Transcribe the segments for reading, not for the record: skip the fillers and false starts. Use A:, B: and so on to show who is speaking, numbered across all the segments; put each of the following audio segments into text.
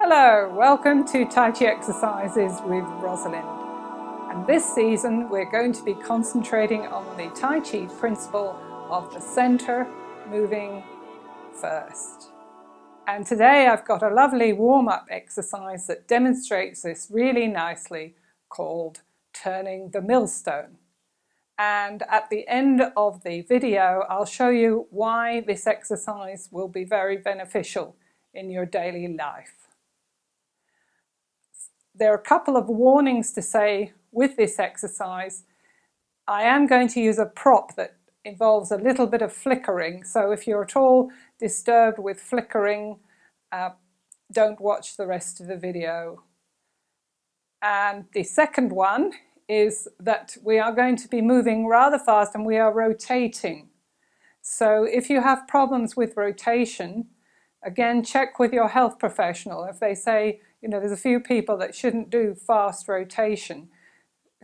A: Hello, welcome to Tai Chi Exercises with Rosalind. And this season we're going to be concentrating on the Tai Chi principle of the center moving first. And today I've got a lovely warm-up exercise that demonstrates this really nicely, called turning the millstone. And at the end of the video I'll show you why this exercise will be very beneficial in your daily life. There are a couple of warnings to say with this exercise. I am going to use a prop that involves a little bit of flickering, so if you're at all disturbed with flickering, don't watch the rest of the video. And the second one is that we are going to be moving rather fast and we are rotating. So if you have problems with rotation, again, check with your health professional. If they say, you know, there's a few people that shouldn't do fast rotation.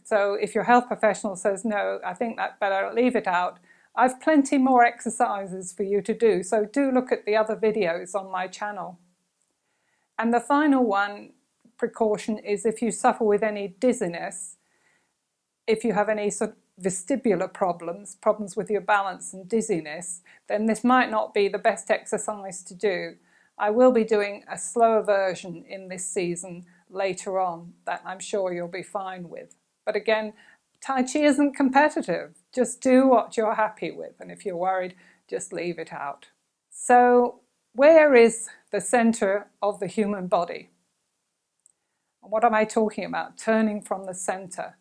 A: So if your health professional says, no, I think that better leave it out, I've plenty more exercises for you to do. So do look at the other videos on my channel. And the final one, precaution, is if you suffer with any dizziness, if you have any sort of vestibular problems with your balance and dizziness, then this might not be the best exercise to do. I will be doing a slower version in this season later on that I'm sure you'll be fine with. But again, Tai Chi isn't competitive. Just do what you're happy with, and if you're worried, just leave it out. So, where is the center of the human body? What am I talking about? Turning from the center.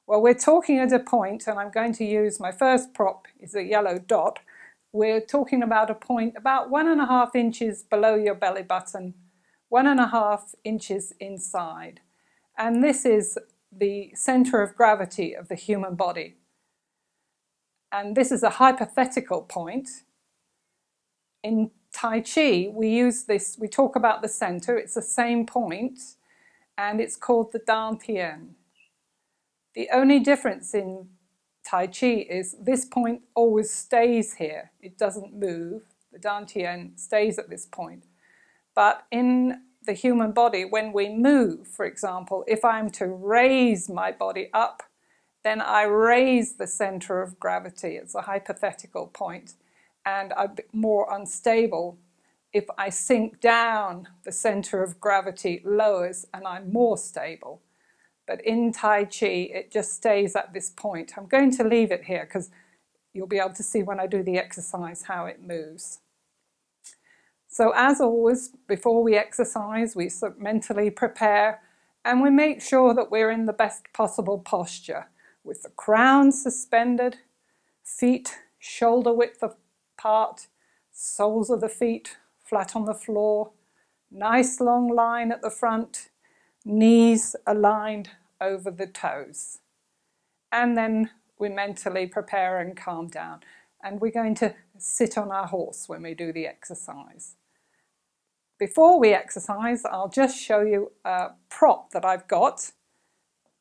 A: Well, we're talking at a point, and I'm going to use my first prop is a yellow dot. We're talking about a point about 1.5 inches below your belly button, 1.5 inches inside. And this is the center of gravity of the human body. And this is a hypothetical point. In Tai Chi, we use this, we talk about the center, it's the same point, and it's called the Dantian. The only difference in Tai Chi is this point always stays here. It doesn't move. The Dantian stays at this point. But in the human body, when we move, for example, if I'm to raise my body up, then I raise the center of gravity. It's a hypothetical point. And I'm more unstable. If I sink down, the center of gravity lowers and I'm more stable. But in Tai Chi, it just stays at this point. I'm going to leave it here because you'll be able to see when I do the exercise how it moves. So as always, before we exercise, we sort of mentally prepare and we make sure that we're in the best possible posture with the crown suspended, feet shoulder width apart, soles of the feet flat on the floor, nice long line at the front, knees aligned over the toes. And then we mentally prepare and calm down. And we're going to sit on our horse when we do the exercise. Before we exercise, I'll just show you a prop that I've got.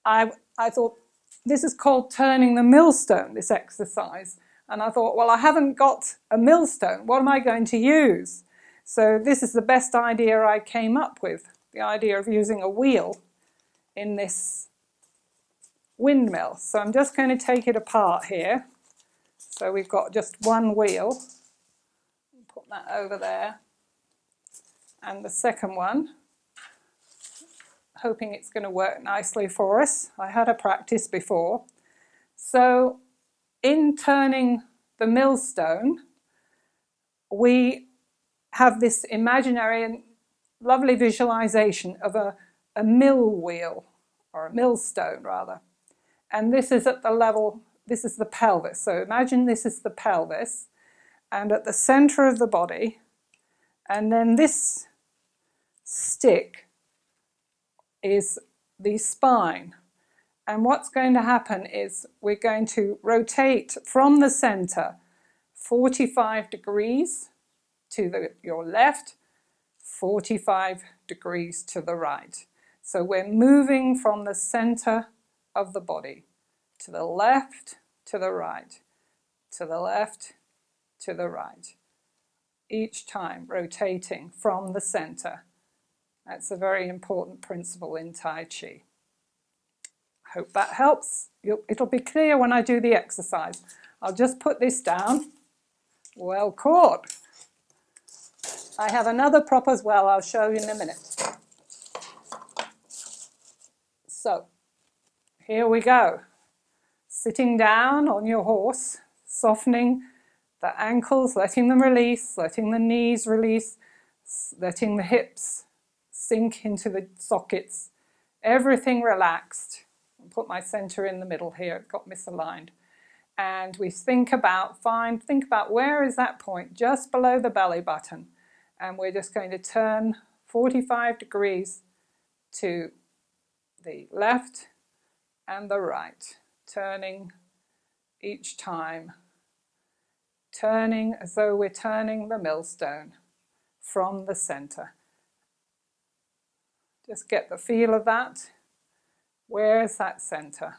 A: I thought, this is called turning the millstone, this exercise. And I thought, well, I haven't got a millstone. What am I going to use? So this is the best idea I came up with. The idea of using a wheel in this windmill. So I'm just going to take it apart here. So we've got just one wheel. Put that over there. And the second one, hoping it's going to work nicely for us. I had a practice before. So in turning the millstone, we have this imaginary and lovely visualization of a mill wheel, or a millstone rather. And this is at the level, this is the pelvis. So imagine this is the pelvis, and at the center of the body, and then this stick is the spine. And what's going to happen is we're going to rotate from the center 45 degrees to your left, 45 degrees to the right. So we're moving from the center of the body to the left, to the right, to the left, to the right. Each time rotating from the center That's a very important principle in Tai Chi. Hope that helps. It'll be clear when I do the exercise. I'll just put this down. Well caught. I have another prop as well. I'll show you in a minute. So, here we go. Sitting down on your horse, softening the ankles, letting them release, letting the knees release, letting the hips sink into the sockets. Everything relaxed. I'll put my center in the middle here. It got misaligned. And we think about where is that point, just below the belly button. And we're just going to turn 45 degrees to the left and the right, turning each time, turning as though we're turning the millstone from the center. Just get the feel of that. Where's that center?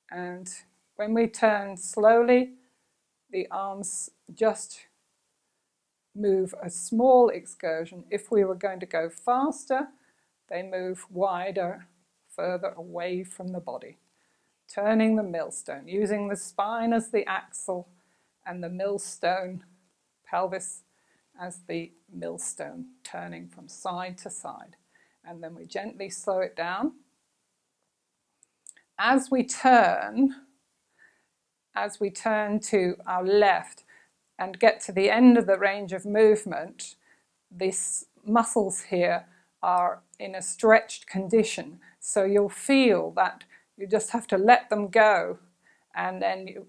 A: And when we turn slowly, the arms just move a small excursion. If we were going to go faster, they move wider, further away from the body. Turning the millstone, using the spine as the axle and the millstone pelvis as the millstone, turning from side to side. And then we gently slow it down. As we turn to our left and get to the end of the range of movement, these muscles here are in a stretched condition. So you'll feel that you just have to let them go. And then you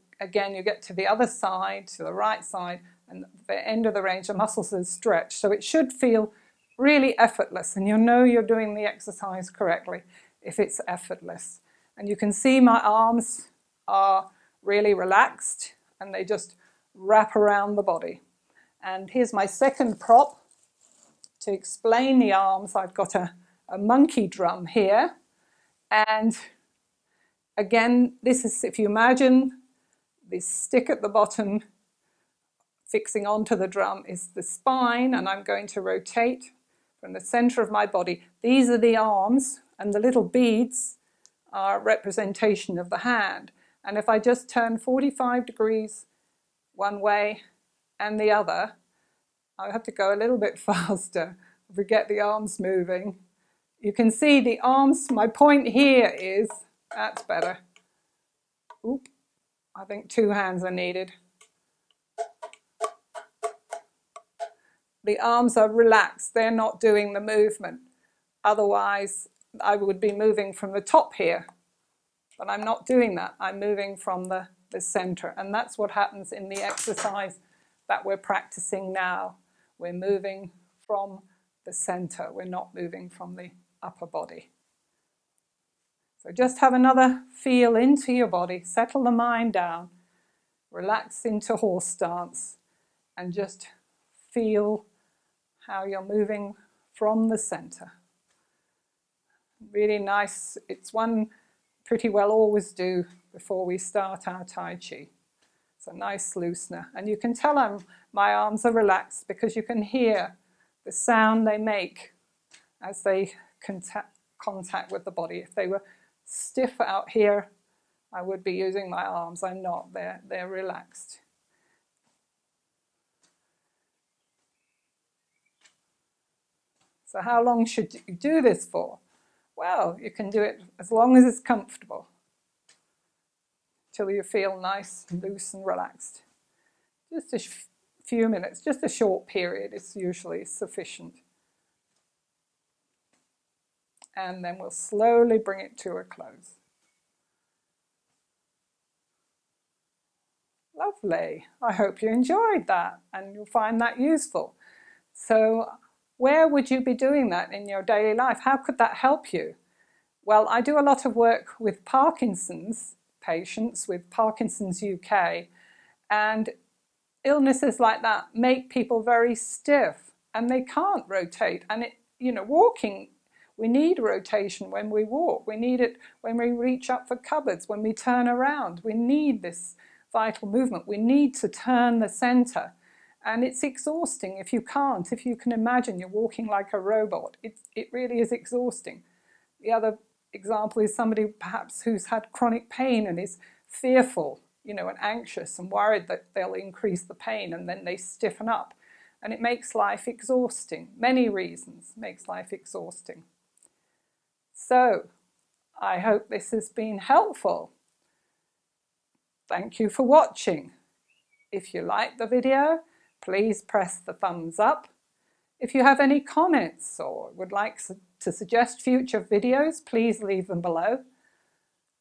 A: get to the other side, to the right side, and the end of the range of muscles is stretched. So it should feel really effortless, and you'll know you're doing the exercise correctly if it's effortless. And you can see my arms are really relaxed and they just wrap around the body. And here's my second prop to explain the arms. I've got a monkey drum here. And again, this is, if you imagine this stick at the bottom fixing onto the drum is the spine, and I'm going to rotate from the center of my body. These are the arms, and the little beads are representation of the hand. And if I just turn 45 degrees one way and the other, I have to go a little bit faster if we get the arms moving. You can see the arms, my point here is, that's better. Oop, I think 2 hands are needed. The arms are relaxed, they're not doing the movement. Otherwise, I would be moving from the top here, but I'm not doing that. I'm moving from the center, and that's what happens in the exercise that we're practicing now. We're moving from the center. We're not moving from the upper body. So just have another feel into your body, settle the mind down, relax into horse stance, and just feel how you're moving from the center. Really nice. It's one pretty well always do before we start our Tai Chi. It's a nice loosener. And you can tell my arms are relaxed because you can hear the sound they make as they contact with the body. If they were stiff out here, I would be using my arms. I'm not. They're relaxed. So how long should you do this for? Well, you can do it as long as it's comfortable, till you feel nice and loose and relaxed. Just a few minutes, just a short period is usually sufficient. And then we'll slowly bring it to a close. Lovely. I hope you enjoyed that and you'll find that useful. So where would you be doing that in your daily life? How could that help you? Well, I do a lot of work with Parkinson's patients, with Parkinson's UK, and illnesses like that make people very stiff and they can't rotate. And walking, we need rotation when we walk. We need it when we reach up for cupboards, when we turn around. We need this vital movement. We need to turn the center. And it's exhausting if you can't. If you can imagine you're walking like a robot, it really is exhausting. The other example is somebody perhaps who's had chronic pain and is fearful, and anxious and worried that they'll increase the pain, and then they stiffen up. And it makes life exhausting. Many reasons makes life exhausting. So, I hope this has been helpful. Thank you for watching. If you liked the video, please press the thumbs up. If you have any comments or would like to suggest future videos, please leave them below.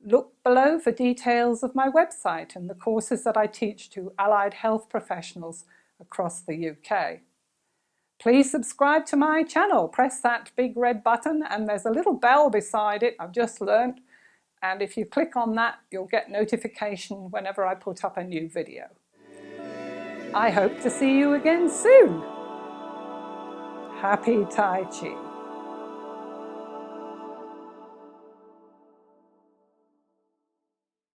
A: Look below for details of my website and the courses that I teach to allied health professionals across the UK. Please subscribe to my channel. Press that big red button and there's a little bell beside it, I've just learnt. And if you click on that, you'll get notification whenever I put up a new video. I hope to see you again soon. Happy Tai Chi.